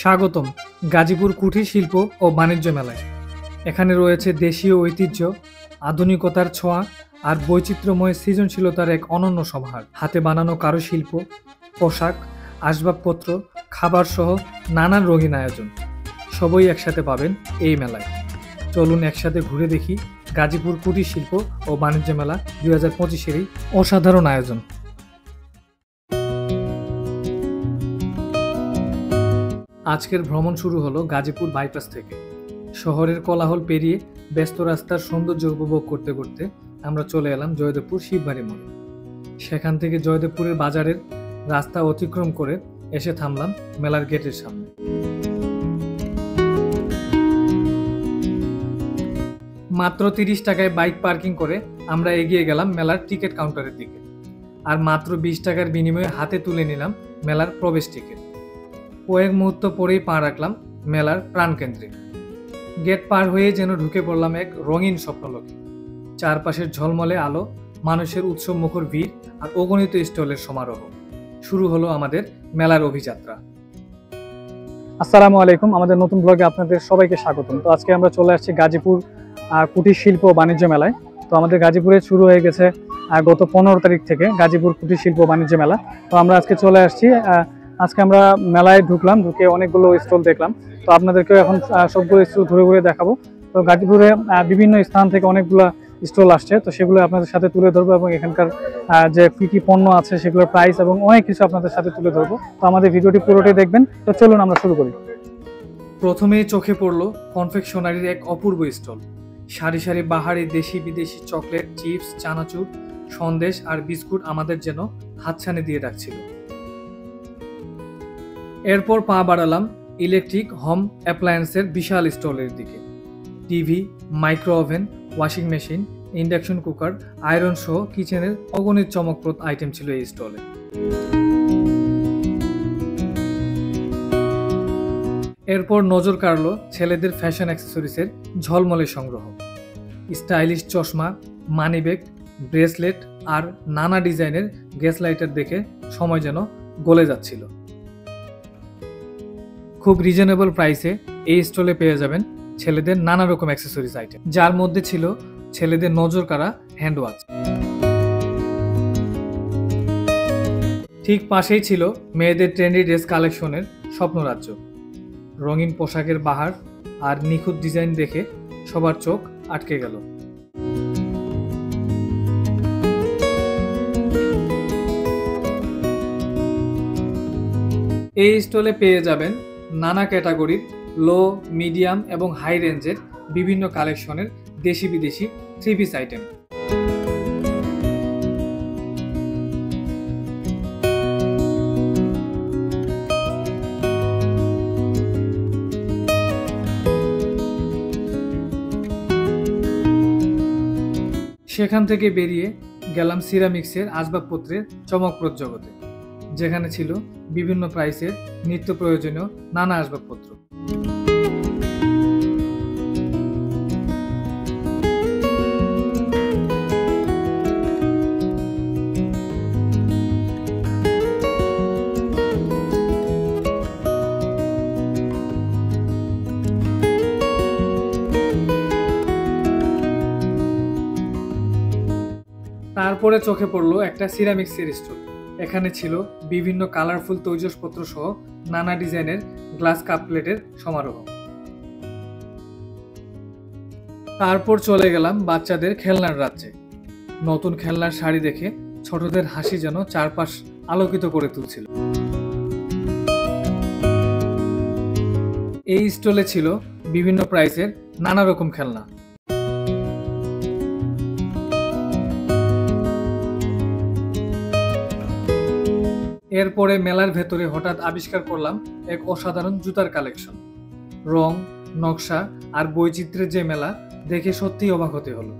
স্বাগতম গাজীপুর কুটির শিল্প ও বাণিজ্য মেলায়। এখানে রয়েছে দেশীয় ঐতিহ্য, আধুনিকতার ছোঁয়া আর বৈচিত্র্যময় সৃজনশীলতার এক অনন্য সমাহার। হাতে বানানো কারুশিল্প, পোশাক, আসবাবপত্র, খাবার সহ নানান রঙিন আয়োজন সবই একসাথে পাবেন এই মেলায়। চলুন একসাথে ঘুরে দেখি গাজীপুর কুটির শিল্প ও বাণিজ্য মেলা 2025-এর এই অসাধারণ আয়োজন। আজকের ভ্রমণ শুরু হলো গাজীপুর বাইপাস থেকে। শহরের কোলাহল পেরিয়ে ব্যস্ত রাস্তার সৌন্দর্য উপভোগ করতে করতে আমরা চলে এলাম জয়দেবপুর শিববাড়ি মোড়ে। সেখান থেকে জয়দেবপুরের বাজারের রাস্তা অতিক্রম করে এসে থামলাম মেলার গেটের সামনে। মাত্র 30 টাকায় বাইক পার্কিং করে আমরা এগিয়ে গেলাম মেলার টিকিট কাউন্টারের দিকে, আর মাত্র 20 টাকার বিনিময়ে হাতে তুলে নিলাম মেলার প্রবেশ টিকিট। কয়েক মুহূর্ত পরেই পা রাখলাম মেলার প্রাণকেন্দ্রে। গেট পার হয়ে যেন ঢুকে পড়লাম এক রঙিন স্বপ্নলোকে। চারপাশের ঝলমলে আলো, মানুষের উৎসব মুখর ভিড় আর অগণিত স্টলের সমারোহ। শুরু হলো আমাদের মেলার অভিযাত্রা। আসসালামু আলাইকুম, আমাদের নতুন ব্লগে আপনাদের সবাইকে স্বাগতম। তো আজকে আমরা চলে আসছি গাজীপুর কুটির শিল্প বাণিজ্য মেলায়। তো আমাদের গাজীপুরে শুরু হয়ে গেছে গত 15 তারিখ থেকে গাজীপুর কুটির শিল্প বাণিজ্য মেলা। তো আমরা আজকে চলে আসছি। আজকে আমরা মেলায় ঢুকে অনেকগুলো স্টল দেখলাম। তো আপনাদেরকেও এখন সবগুলো স্টল ঘুরে ঘুরে দেখাবো। তো গাজীপুরে বিভিন্ন স্থান থেকে অনেকগুলো স্টল আসছে, তো সেগুলো আপনাদের সাথে তুলে ধরবো এবং এখানকার যে কি পণ্য আছে সেগুলোর প্রাইস এবং অনেক কিছু আপনাদের সাথে তুলে ধরবো। তো আমাদের ভিডিওটি পুরোটাই দেখবেন। তো চলুন আমরা শুরু করি। প্রথমেই চোখে পড়লো কনফেকশনারির এক অপূর্ব স্টল। সারি সারি বাহারি দেশি বিদেশি চকলেট, চিপস, চানাচুর, সন্দেশ আর বিস্কুট আমাদের যেন হাতছানি দিয়ে রাখছিল। এরপর পা বাড়ালাম ইলেকট্রিক হোম অ্যাপ্লায়েন্সের বিশাল স্টলের দিকে। TV, micro oven, washing machine, induction cooker, iron সহ কিচেনের অগণিত চমকপ্রদ আইটেম ছিল এই স্টলে। এরপর নজর কাড়ল ছেলেদের ফ্যাশন অ্যাক্সেসরিজের ঝলমলে সংগ্রহ। স্টাইলিশ চশমা, মানিব্যাগ, ব্রেসলেট আর নানা ডিজাইনের গ্যাস লাইটার দেখে সময় যেন গলে যাচ্ছিল। খুব রিজনেবল প্রাইসে এই স্টলে পেয়ে যাবেন ছেলেদের নানা রকম অ্যাক্সেসরিজ আইটেম, যার মধ্যে ছিল ছেলেদের নজর কাড়া হ্যান্ড ওয়াচ। ঠিক পাশেই ছিল মেয়েদের ট্রেন্ডি ড্রেস কালেকশনের স্বপ্নরাজ্য। রঙিন পোশাকের বাহার আর নিখুঁত ডিজাইন দেখে সবার চোখ আটকে গেল। এই স্টলে পেয়ে যাবেন নানা ক্যাটাগরির লো, মিডিয়াম এবং হাই রেঞ্জের বিভিন্ন কালেকশনের দেশি বিদেশি থ্রি পিস আইটেম। সেখান থেকে বেরিয়ে গেলাম সিরামিক্সের আসবাবপত্রের চমকপ্রদ জগতে, যেখানে ছিল বিভিন্ন প্রাইসের নিত্য প্রয়োজনীয় নানা আসবাবপত্র। তারপরে চোখে পড়লো একটা সিরামিক্সের স্টল। এখানে ছিল বিভিন্ন কালারফুল তৈজসপত্র সহ নানা ডিজাইনের গ্লাস কাপ প্লেটের সমারোহ। তারপর চলে গেলাম বাচ্চাদের খেলনার রাজ্যে। নতুন খেলনার শাড়ি দেখে ছোটদের হাসি যেন চারপাশ আলোকিত করে তুলছিল। এই স্টলে ছিল বিভিন্ন প্রাইসের নানা রকম খেলনা। এরপরে মেলার ভেতরে হঠাৎ আবিষ্কার করলাম এক অসাধারণ জুতার কালেকশন। রং, নকশা আর বৈচিত্র্যের যে মেলা, দেখে সত্যিই অবাক হতে হলো।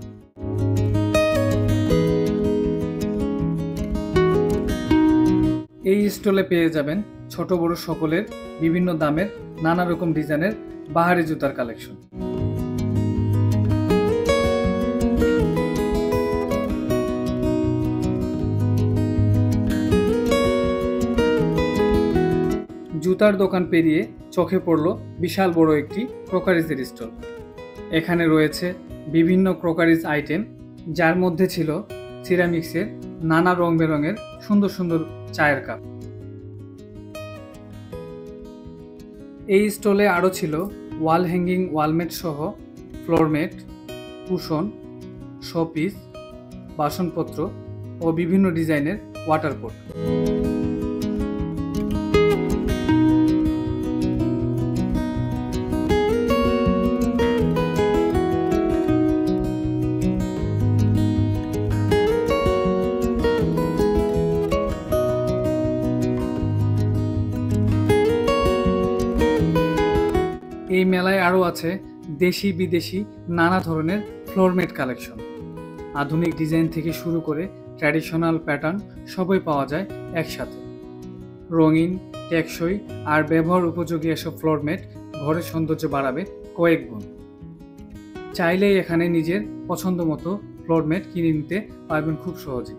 এই স্টলে পেয়ে যাবেন ছোট বড় সকলের বিভিন্ন দামের নানা রকম ডিজাইনের বাহারি জুতার কালেকশন। জুতার দোকান পেরিয়ে চোখে পড়ল বিশাল বড় একটি ক্রোকারিজের স্টল। এখানে রয়েছে বিভিন্ন ক্রোকারিজ আইটেম, যার মধ্যে ছিল সিরামিক্সের নানা রং বেরঙের সুন্দর সুন্দর চায়ের কাপ। এই স্টলে আরও ছিল ওয়াল হ্যাঙ্গিং ওয়ালমেট সহ ফ্লোরমেট, কুশন, শোপিস, বাসনপত্র ও বিভিন্ন ডিজাইনের ওয়াটারপট। এই মেলায় আরও আছে দেশি বিদেশি নানা ধরনের ফ্লোরমেট কালেকশন। আধুনিক ডিজাইন থেকে শুরু করে ট্র্যাডিশনাল প্যাটার্ন সবই পাওয়া যায় একসাথে। রঙিন, টেকসই আর ব্যবহার উপযোগী এসব ফ্লোরমেট ঘরের সৌন্দর্য বাড়াবে কয়েক গুণ। চাইলেই এখানে নিজের পছন্দ মতো ফ্লোরমেট কিনে নিতে পারবেন খুব সহজে।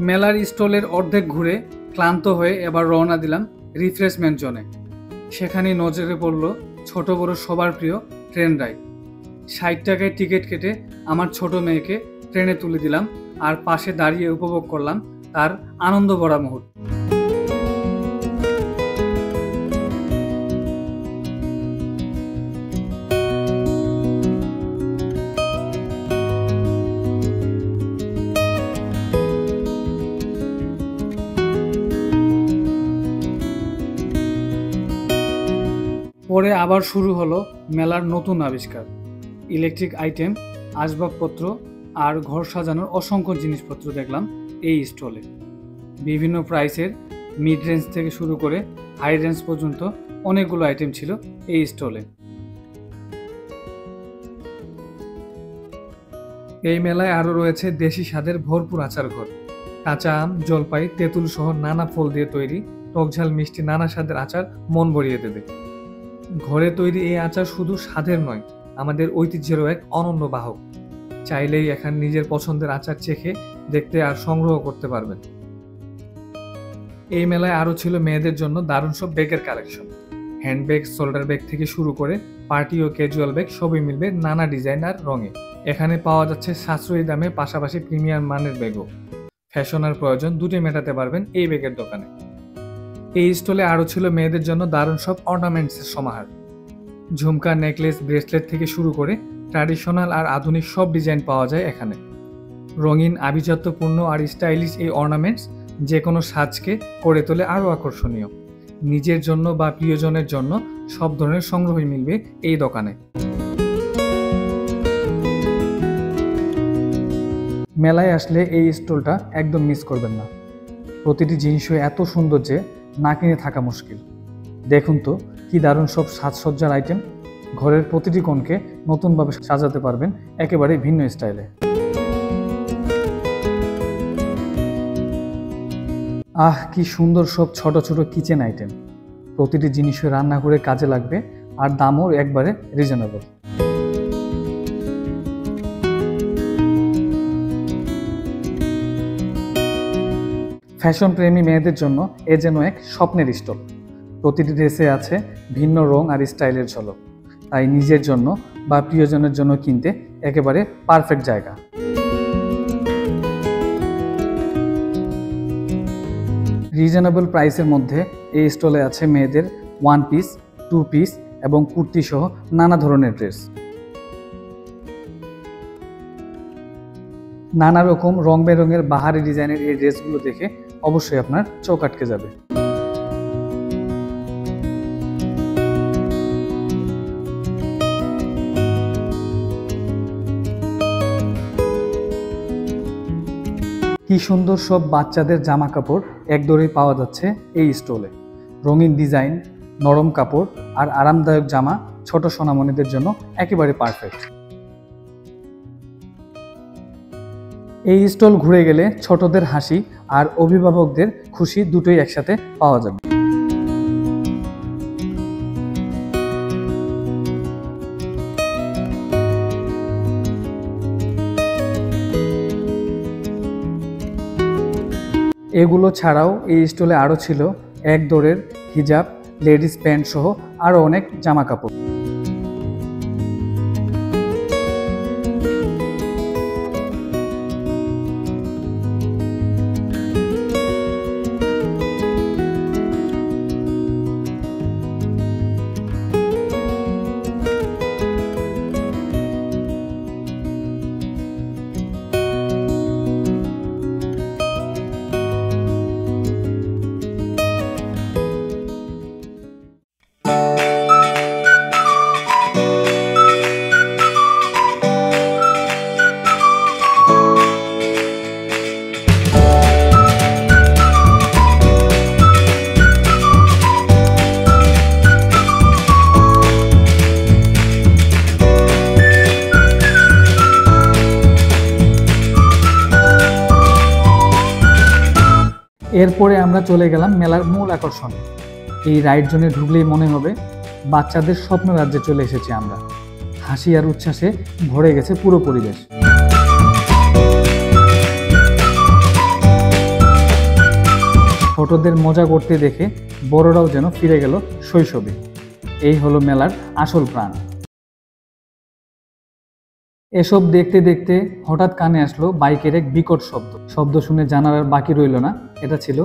মেলার স্টলের অর্ধেক ঘুরে ক্লান্ত হয়ে এবার রওনা দিলাম রিফ্রেশমেন্ট জোনে। সেখানে নজরে পড়ল ছোট বড় সবার প্রিয় ট্রেন রাইড। 60 টাকায় টিকিট কেটে আমার ছোট মেয়েকে ট্রেনে তুলে দিলাম আর পাশে দাঁড়িয়ে উপভোগ করলাম তার আনন্দ ভরা মুহূর্ত। পরে আবার শুরু হলো মেলার নতুন আবিষ্কার। ইলেকট্রিক আইটেম, আসবাবপত্র আর ঘর সাজানোর অসংখ্য জিনিসপত্র দেখলাম এই স্টলে। বিভিন্ন প্রাইসের মিড রেঞ্জ থেকে শুরু করে হাই রেঞ্জ পর্যন্ত অনেকগুলো আইটেম ছিল এই স্টলে। এই মেলায় আরও রয়েছে দেশি স্বাদের ভরপুর আচার ঘর। কাঁচা আম, জলপাই, তেঁতুল সহ নানা ফল দিয়ে তৈরি টকঝাল মিষ্টি নানা স্বাদের আচার মন ভরিয়ে দেবে। ঘরে তৈরি এই আচার শুধু স্বাদের নয়, আমাদের ঐতিহ্যেরও এক অনন্য বাহক। চাইলেই এখানে নিজের পছন্দের আচার চেখে দেখতে আর সংগ্রহ করতে পারবেন। এই মেলায় আরও ছিল মেয়েদের জন্য দারুণ সব ব্যাগের কালেকশন। হ্যান্ডব্যাগ, শোল্ডার ব্যাগ থেকে শুরু করে পার্টি ও ক্যাজুয়াল ব্যাগ সবই মিলবে নানা ডিজাইন আর রঙে। এখানে পাওয়া যাচ্ছে সাশ্রয়ী দামে পাশাপাশি প্রিমিয়াম মানের ব্যাগও। ফ্যাশন আর প্রয়োজন দুটোই মেটাতে পারবেন এই ব্যাগের দোকানে। এই স্টলে আরও ছিল মেয়েদের জন্য দারুণ সব অর্নামেন্টসের সমাহার। ঝুমকা, নেকলেস, ব্রেসলেট থেকে শুরু করে ট্র্যাডিশনাল আর আধুনিক সব ডিজাইন পাওয়া যায় এখানে। রঙিন, আভিজাত্যপূর্ণ আর স্টাইলিশ এই অর্নামেন্টস যে কোনো সাজকে করে তোলে আরও আকর্ষণীয়। নিজের জন্য বা প্রিয়জনের জন্য সব ধরনের সংগ্রহই মিলবে এই দোকানে। মেলায় আসলে এই স্টলটা একদম মিস করবেন না। প্রতিটি জিনিসই এত সুন্দর যে না কিনে থাকা মুশকিল। দেখুন তো কি দারুণ সব সাজসজ্জার আইটেম। ঘরের প্রতিটি কোণকে নতুনভাবে সাজাতে পারবেন একেবারে ভিন্ন স্টাইলে। আহ, কি সুন্দর সব ছোট ছোট কিচেন আইটেম। প্রতিটি জিনিসই রান্না করে কাজে লাগবে আর দামও একবারে রিজনেবল। ফ্যাশন প্রেমী মেয়েদের জন্য এ যেন এক স্বপ্নের স্টল। প্রতিটি ড্রেসে আছে ভিন্ন রং আর স্টাইলের ঝলক, তাই নিজের জন্য বা প্রিয়জনের জন্য কিনতে একেবারে পারফেক্ট জায়গা। রিজনেবল প্রাইসের মধ্যে এই স্টলে আছে মেয়েদের 1 পিস, 2 পিস এবং কুর্তি সহ নানা ধরনের ড্রেস। নানা রকম রং বেরঙের বাহারি ডিজাইনের এই ড্রেসগুলো দেখে অবশ্যই আপনার চোখ আটকে যাবে। কি সুন্দর সব বাচ্চাদের জামা কাপড় একদরেই পাওয়া যাচ্ছে এই স্টলে। রঙিন ডিজাইন, নরম কাপড় আর আরামদায়ক জামা ছোট সোনামণিদের জন্য একেবারে পারফেক্ট। এই স্টল ঘুরে গেলে ছোটদের হাসি আর অভিভাবকদের খুশি দুটোই একসাথে পাওয়া যাবে। এগুলো ছাড়াও এই স্টলে আরও ছিল এক দরের হিজাব, লেডিস প্যান্ট সহ আরও অনেক জামা কাপড়। এরপরে আমরা চলে গেলাম মেলার মূল আকর্ষণে। এই রাইড জোনে ঢুকলেই মনে হবে বাচ্চাদের স্বপ্ন রাজ্যে চলে এসেছি আমরা। হাসি আর উচ্ছ্বাসে ভরে গেছে পুরো পরিবেশ। ছোটদের মজা করতে দেখে বড়রাও যেন ফিরে গেল শৈশবে। এই হলো মেলার আসল প্রাণ। এসব দেখতে দেখতে হঠাৎ কানে আসলো বাইকের এক বিকট শব্দ শুনে জানার আর বাকি রইল না, এটা ছিল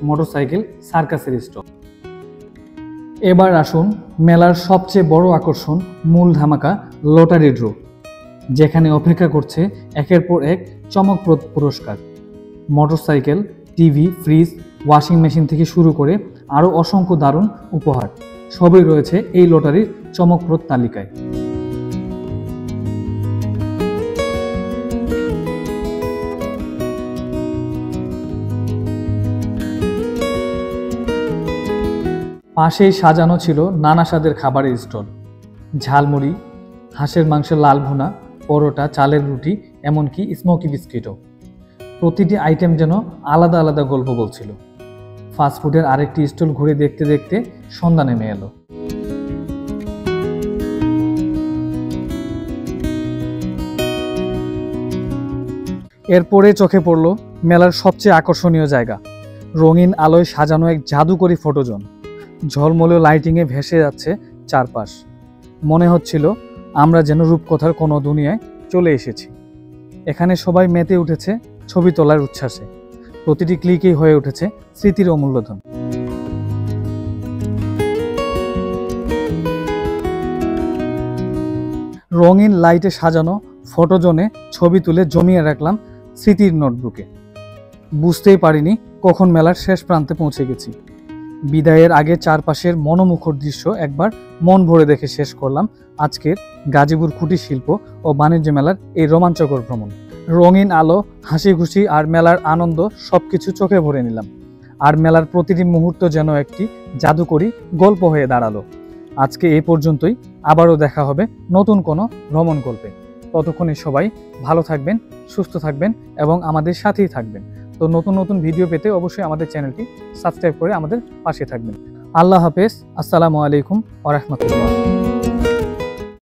মোটরসাইকেল সার্কাসের স্টল। এবার আসুন মেলার সবচেয়ে বড় আকর্ষণ, মূল ধামাকা লটারি ড্র, যেখানে অপেক্ষা করছে একের পর এক চমকপ্রদ পুরস্কার। Motorcycle, TV, fridge, washing machine থেকে শুরু করে আরও অসংখ্য দারুণ উপহার সবই রয়েছে এই লটারির চমকপ্রদ তালিকায়। পাশেই সাজানো ছিল নানা স্বাদের খাবারের স্টল, ঝালমুড়ি, হাঁসের মাংসের লাল ভুনা, পরোটা, চালের রুটি, এমনকি স্মোকি বিস্কিটও। প্রতিটি আইটেম যেন আলাদা আলাদা গল্প বলছিল। ফাস্টফুডের আরেকটি স্টল ঘুরে দেখতে দেখতে সন্ধ্যা নেমে এলো। এরপরে চোখে পড়ল মেলার সবচেয়ে আকর্ষণীয় জায়গা, রঙিন আলোয় সাজানো এক জাদুকরী ফটোজোন। ঝলমলে লাইটিংয়ে ভেসে যাচ্ছে চারপাশ। মনে হচ্ছিল আমরা যেন রূপকথার কোনো দুনিয়ায় চলে এসেছি। এখানে সবাই মেতে উঠেছে ছবি তোলার উচ্ছ্বাসে। প্রতিটি ক্লিকেই হয়ে উঠেছে স্মৃতির অমূল্যধন। রঙিন লাইটে সাজানো ফটোজোনে ছবি তুলে জমিয়ে রাখলাম স্মৃতির নোটবুকে। বুঝতেই পারিনি কখন মেলার শেষ প্রান্তে পৌঁছে গেছি। বিদায়ের আগে চারপাশের মনোমুখর দৃশ্য একবার মন ভরে দেখে শেষ করলাম আজকের গাজীপুর কুটির শিল্প ও বাণিজ্য মেলার এই রোমাঞ্চকর ভ্রমণ। রঙিন আলো, হাসি খুশি আর মেলার আনন্দ সবকিছু চোখে ভরে নিলাম। আর মেলার প্রতিটি মুহূর্ত যেন একটি জাদুকরী গল্প হয়ে দাঁড়ালো। আজকে এই পর্যন্তই, আবারও দেখা হবে নতুন কোনো ভ্রমণ গল্পে। ততক্ষণে সবাই ভালো থাকবেন, সুস্থ থাকবেন এবং আমাদের সাথেই থাকবেন। তো নতুন নতুন ভিডিও পেতে অবশ্যই আমাদের চ্যানেলটি সাবস্ক্রাইব করে আমাদের পাশে থাকবেন। আল্লাহ হাফেজ, আসসালামু আলাইকুম ওয়া রাহমাতুল্লাহ।